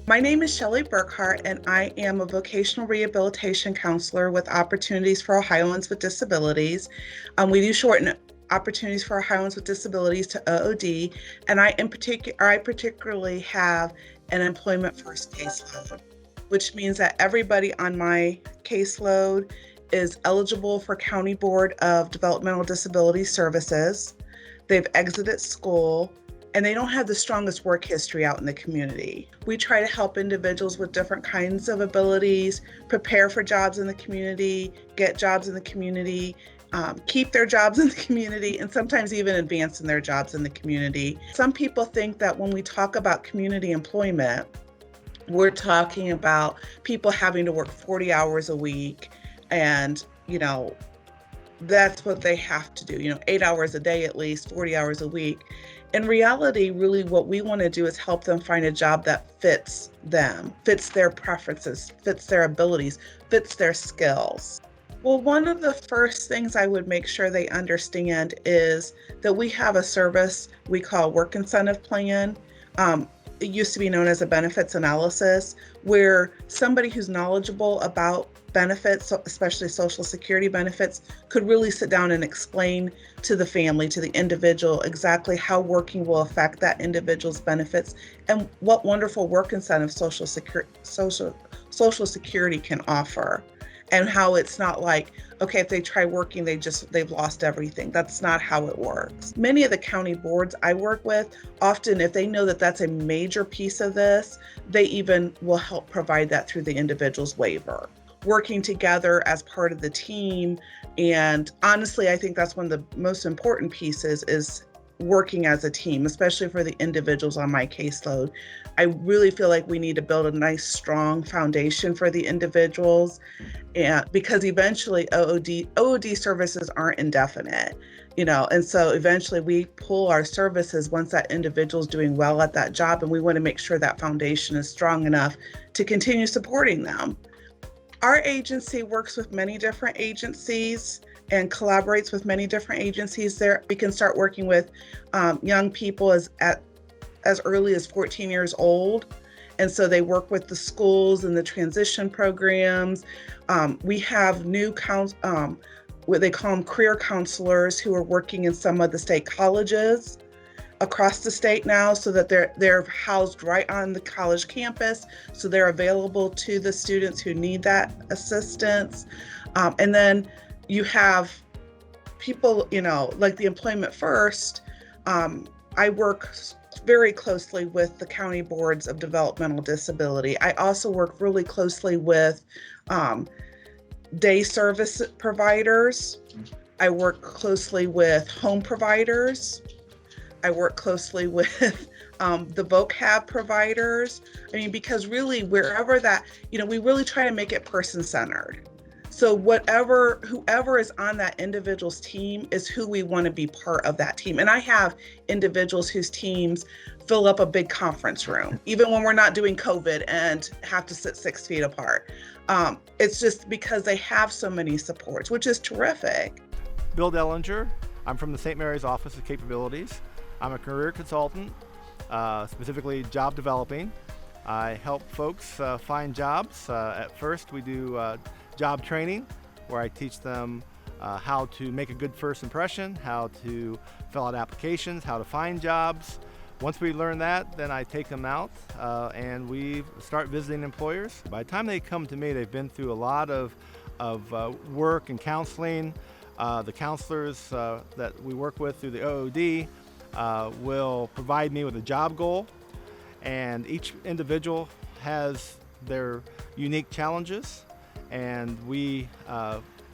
My name is Shelley Burkhart, and I am a vocational rehabilitation counselor with Opportunities for Ohioans with Disabilities. We do shorten Opportunities for Ohioans with Disabilities to OOD, and I particularly have an employment first caseload, which means that everybody on my caseload is eligible for County Board of Developmental Disability Services. They've exited school, and they don't have the strongest work history out in the community. We try to help individuals with different kinds of abilities prepare for jobs in the community, get jobs in the community, keep their jobs in the community, and sometimes even advance in their jobs in the community. Some people think that when we talk about community employment, we're talking about people having to work 40 hours a week and, that's what they have to do, 8 hours a day at least, 40 hours a week. In reality, really what we want to do is help them find a job that fits them, fits their preferences, fits their abilities, fits their skills. Well, one of the first things I would make sure they understand is that we have a service we call work incentive plan. It used to be known as a benefits analysis, where somebody who's knowledgeable about benefits, especially Social Security benefits, could really sit down and explain to the family, to the individual, exactly how working will affect that individual's benefits and what wonderful work incentive Social Security can offer. And how it's not like, okay, if they try working, they've lost everything. That's not how it works. Many of the county boards I work with, often if they know that that's a major piece of this, they even will help provide that through the individual's waiver. Working together as part of the team. And honestly, I think that's one of the most important pieces is working as a team, especially for the individuals on my caseload. I really feel like we need to build a nice, strong foundation for the individuals, and because eventually OOD services aren't indefinite, and so eventually we pull our services once that individual is doing well at that job, and we want to make sure that foundation is strong enough to continue supporting them. Our agency works with many different agencies and collaborates with many different agencies. There, we can start working with young people as early as 14 years old. And so they work with the schools and the transition programs. We have new what they call them career counselors who are working in some of the state colleges across the state now, so that they're housed right on the college campus, so they're available to the students who need that assistance. And then you have people, like the Employment First. I work very closely with the county boards of developmental disability. I also work really closely with day service providers. I work closely with home providers. I work closely with the vocab providers. Because really wherever that, we really try to make it person-centered. So whoever is on that individual's team is who we want to be part of that team. And I have individuals whose teams fill up a big conference room, even when we're not doing COVID and have to sit 6 feet apart. It's just because they have so many supports, which is terrific. Bill Dellinger. I'm from the St. Mary's Office of Capabilities. I'm a career consultant, specifically job developing. I help folks find jobs. At first, we do job training, where I teach them how to make a good first impression, how to fill out applications, how to find jobs. Once we learn that, then I take them out and we start visiting employers. By the time they come to me, they've been through a lot of work and counseling. The counselors that we work with through the OOD will provide me with a job goal, and each individual has their unique challenges, and we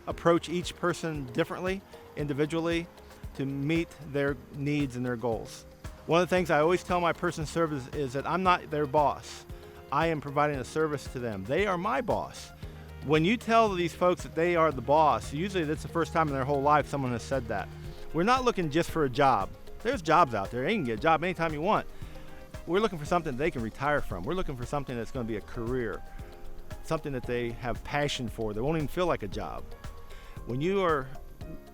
approach each person differently, individually, to meet their needs and their goals. One of the things I always tell my person service is that I'm not their boss. I am providing a service to them. They are my boss. When you tell these folks that they are the boss, usually that's the first time in their whole life someone has said that. We're not looking just for a job. There's jobs out there. You can get a job anytime you want. We're looking for something they can retire from. We're looking for something that's going to be a career, something that they have passion for. They won't even feel like a job. When you are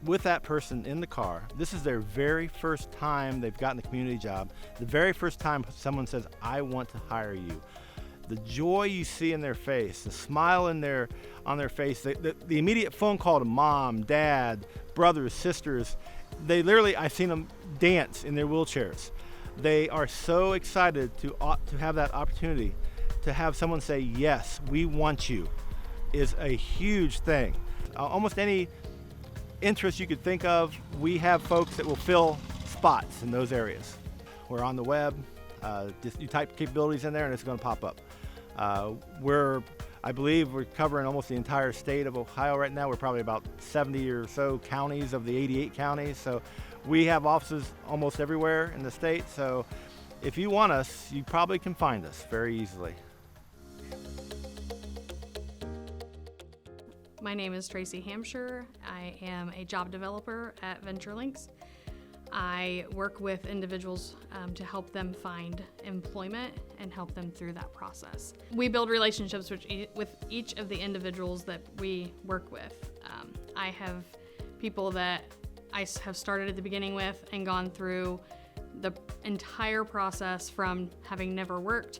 with that person in the car, this is their very first time they've gotten a community job, the very first time someone says, I want to hire you. the joy you see in their face, the smile on their face, the immediate phone call to mom, dad, brothers, sisters. They literally, I've seen them dance in their wheelchairs. They are so excited to have that opportunity to have someone say, yes, we want you, is a huge thing. Almost any interest you could think of, we have folks that will fill spots in those areas. We're on the web, just you type capabilities in there and it's going to pop up. I believe we're covering almost the entire state of Ohio right now. We're probably about 70 or so counties of the 88 counties. So we have offices almost everywhere in the state. So if you want us, you probably can find us very easily. My name is Tracy Hampshire. I am a job developer at VentureLinks. I work with individuals to help them find employment and help them through that process. We build relationships with each of the individuals that we work with. I have people that I have started at the beginning with and gone through the entire process from having never worked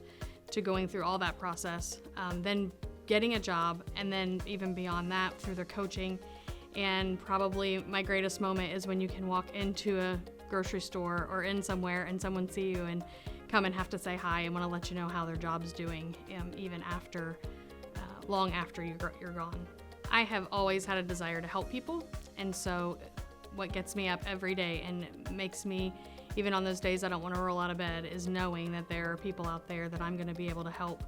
to going through all that process, then getting a job, and then even beyond that through their coaching. And probably my greatest moment is when you can walk into a grocery store or in somewhere and someone see you and come and have to say hi and want to let you know how their job's doing, even after, long after you're gone. I have always had a desire to help people, and so what gets me up every day and makes me, even on those days I don't want to roll out of bed, is knowing that there are people out there that I'm going to be able to help,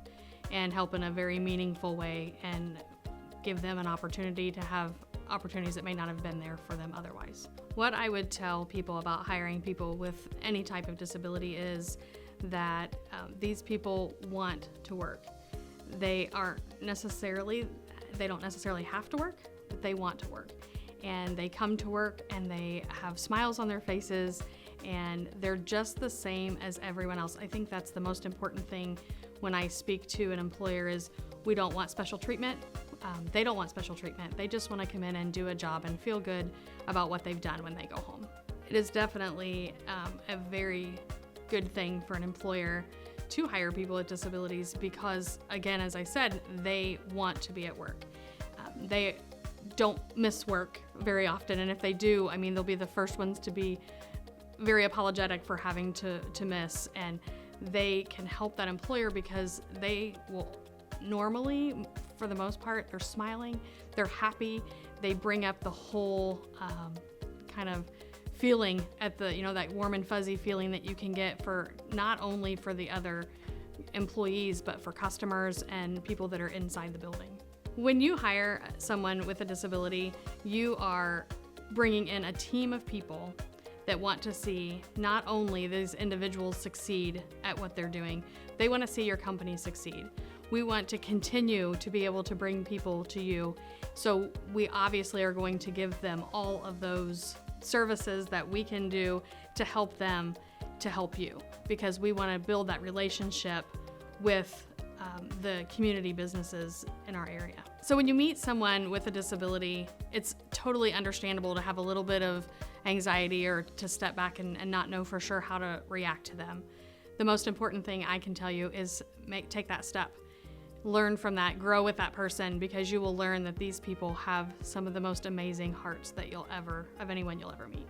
and help in a very meaningful way and give them an opportunity to have opportunities that may not have been there for them otherwise. What I would tell people about hiring people with any type of disability is that these people want to work. They don't necessarily have to work, but they want to work. And they come to work and they have smiles on their faces and they're just the same as everyone else. I think that's the most important thing when I speak to an employer is we don't want special treatment. They don't want special treatment. They just want to come in and do a job and feel good about what they've done when they go home. It is definitely a very good thing for an employer to hire people with disabilities because, again, as I said, they want to be at work. They don't miss work very often, and if they do, I mean, they'll be the first ones to be very apologetic for having to miss, and they can help that employer because they will normally, for the most part, they're smiling, they're happy, they bring up the whole kind of feeling at the, that warm and fuzzy feeling that you can get for not only for the other employees, but for customers and people that are inside the building. When you hire someone with a disability, you are bringing in a team of people that want to see not only these individuals succeed at what they're doing, they want to see your company succeed. We want to continue to be able to bring people to you, so we obviously are going to give them all of those services that we can do to help them to help you, because we want to build that relationship with the community businesses in our area. So when you meet someone with a disability, it's totally understandable to have a little bit of anxiety or to step back and not know for sure how to react to them. The most important thing I can tell you is take that step. Learn from that, grow with that person, because you will learn that these people have some of the most amazing hearts that of anyone you'll ever meet.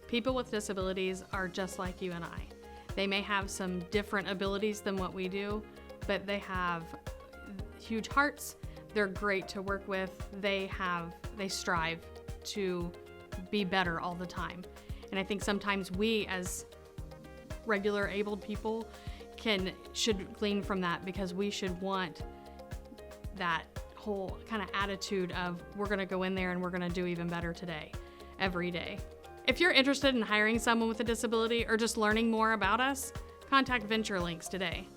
People with disabilities are just like you and I. They may have some different abilities than what we do, but they have huge hearts. They're great to work with. They strive to be better all the time. And I think sometimes we as regular abled people should glean from that, because we should want that whole kind of attitude of we're going to go in there and we're going to do even better today, every day. If you're interested in hiring someone with a disability or just learning more about us, contact VentureLinks today.